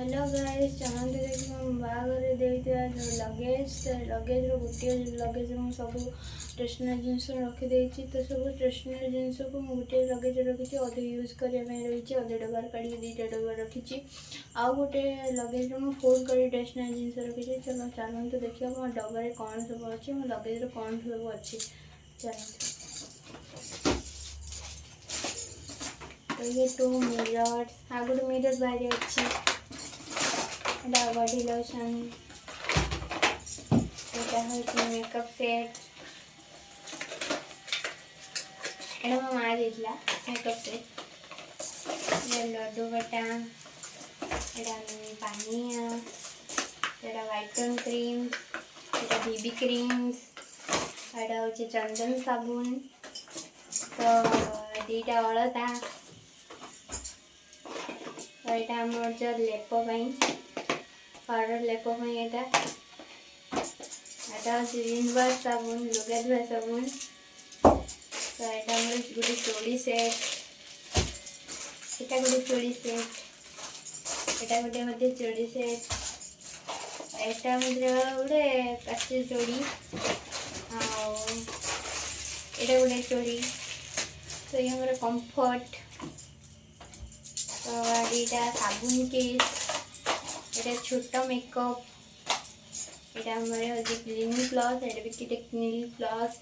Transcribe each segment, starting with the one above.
Hello guys चलते देखिए बाहर देता जो लगेज लगेज गोटे लगेज मुझे सब स्टेशनरी जिन रखीदे तो सब स्टेशनरी जिन को गोटे लगेज रखी अधे यूज करने रही अधे डबार काढ़ी दुईटा डबार रखी आउ गोटे लगेज मुझे फोल्ड कर स्टेशनरी जिन रखी चलो चलते देखिए मो डबार कौन सब अच्छी मो लगेज कौन सब अच्छी चलते तो ये 2 मिरर्स आ गोटे मिरर बाहरी अच्छी बॉडी लोशन यहाँ मेकअप सेट एटा मो माँ देला मेकअप सेट लड्डू बटा पानिया व्हाइटन क्रीम बीबी क्रीम्स एटा हूँ चंदन साबुन तो दीटा अलता तो यहाँ आम जो लेप पाउडर लेप यहाँ रिनवाश साबुन लुगा धुआ साबुन तो यहाँ गोटे चोड़ी सेट यहाँ गोटे चोड़ी सेट यहाँ गोटे चोड़ी सेट यहाँ गोटे काच चोड़ी यहाँ गोटे चोड़ी तो ये मोर कम्फर्ट तो यहाँ साबुन केस ये छोट मेकअप यहाँ हमारे क्लीन प्लस ये भी क्लीन प्लस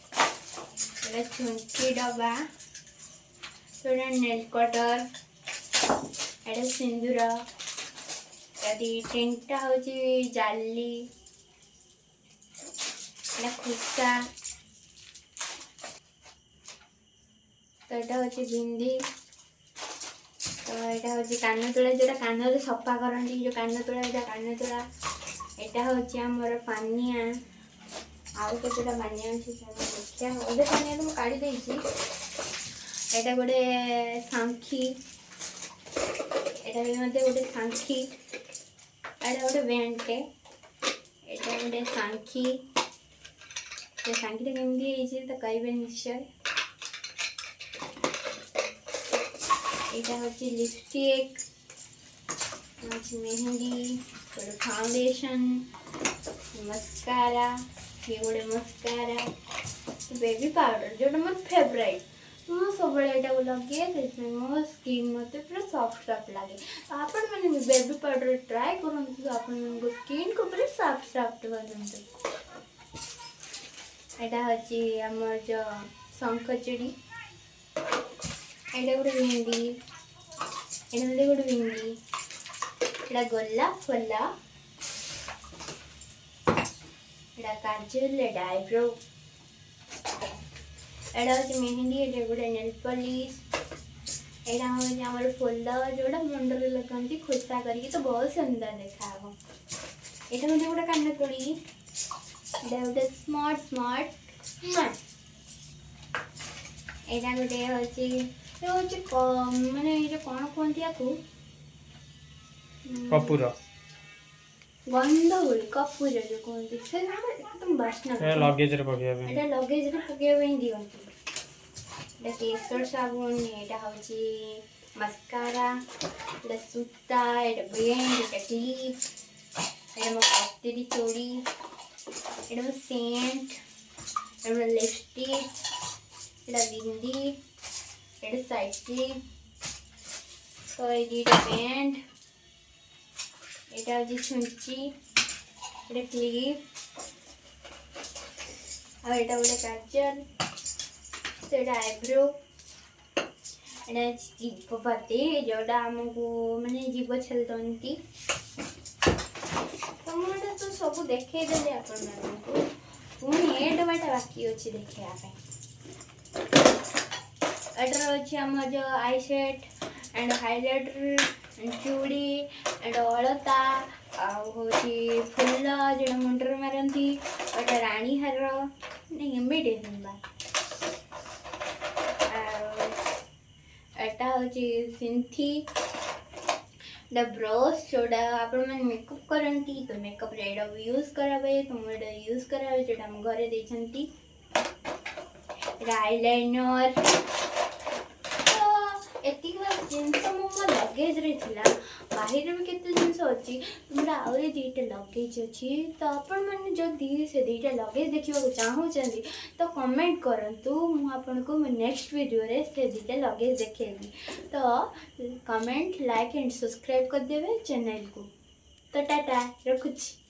ये छुंकी डबा तो नेल कटर ये सिंदूर यदि तीनटा हूँ जाली खुसा तो यहाँ हूँ बिंदी तो यहाँ हूँ कान तोड़ा जो कान सफा करती जो कान तोड़ा यहाँ कान तोड़ा यहाँ हूँ आमर पानिया आउ केतटा पानिया अच्छी देखिए अधे पानिया तो काढ़ी देती यहाँ गोटे सांखी यहाँ भी गोटे सांखी यहाँ गोटे बेंटे यहाँ गोटे सांखी सांखीटा केमती तो कहे निश्चय यहाँ हूँ लिपस्टिक मेहंदी गोटे फाउंडेशन मस्कारा ये गोटे मस्कारा बेबी पाउडर जोटा मोर फेवरेट मुझे सब यहाँ लगे मो स्किन मत पूरा सॉफ्ट सॉफ्ट लगे तो आपण मैंने बेबी पाउडर ट्राए करूँ तो आपण स्किन को पूरा सॉफ्ट सॉफ्ट बनते यहाँ हूँ आम जो शंखचूड़ी यहाँ गोटे बिंदी यहाँ गोटे बिंदी यहाँ गोलाप फुला यहाँ काजल आईब्रो यहाँ हूँ मेहंदी ये गोटे नेल पॉलिश यहाँ हूँ आम फुल जोड़ा मुंडे लगती खुशा करके तो बहुत सुंदर देखा यहाँ मुझे गोटे कान तोड़ी यहाँ गोटे स्मार्ट स्मार्ट यहाँ गोटे हूँ माने जो कौन कहती या कपूर गंधगोली कपूर जो कहते से एकदम बास्ना लगेज रे पकेबे एटा लगेज रे पकेबे ही दियंती एटा केसर साबुन एटा होची मस्कारा एटा सूता एटा बेंड एटा क्लिप एटा मो कत्ती चोड़ी एटा मो सेंट एटा लिपस्टिक एटा बिंदी एटा साइड क्लिप तो ये दीटा बेंड यहाँ हूँ छुंची ये क्लिप और यहाँ गोटे काजल तो यहाँ आईब्रो यहाँ जीवपति जोटा आमको माने जीव छेलती तो मुझे तो सब देखईदेली आपको पुणी ए डबाटा बाकी अच्छी देखा एटार अच्छी आम जो आई सेट एंड हाइलाइटर चूड़ी एंड अलता आउे फुल जो मुंडर मारती गोटे राणी हार नहीं इमिटेसन एटा हूँ सिंथी ब्रश जोटा आपण मैंने मेकअप करती तो मेकअप यूज करावे तो मुझे यूज करावे जोटा हम घरे आईलाइनर एतिक जिनस मो लगेज रे थिला बाहर भी केते जिनस अच्छी तुमरा आउरी दीटा लगेज अच्छी तो आपण मैंने जदि से दीटा लगेज देखा चाहूँगी तो कमेंट करंतु मु आपन को नेक्स्ट वीडियो रे से दीटा लगेज देखेबी तो कमेंट लाइक एंड सब्सक्राइब कर देवे चैनल को। तो टाटा रखुची।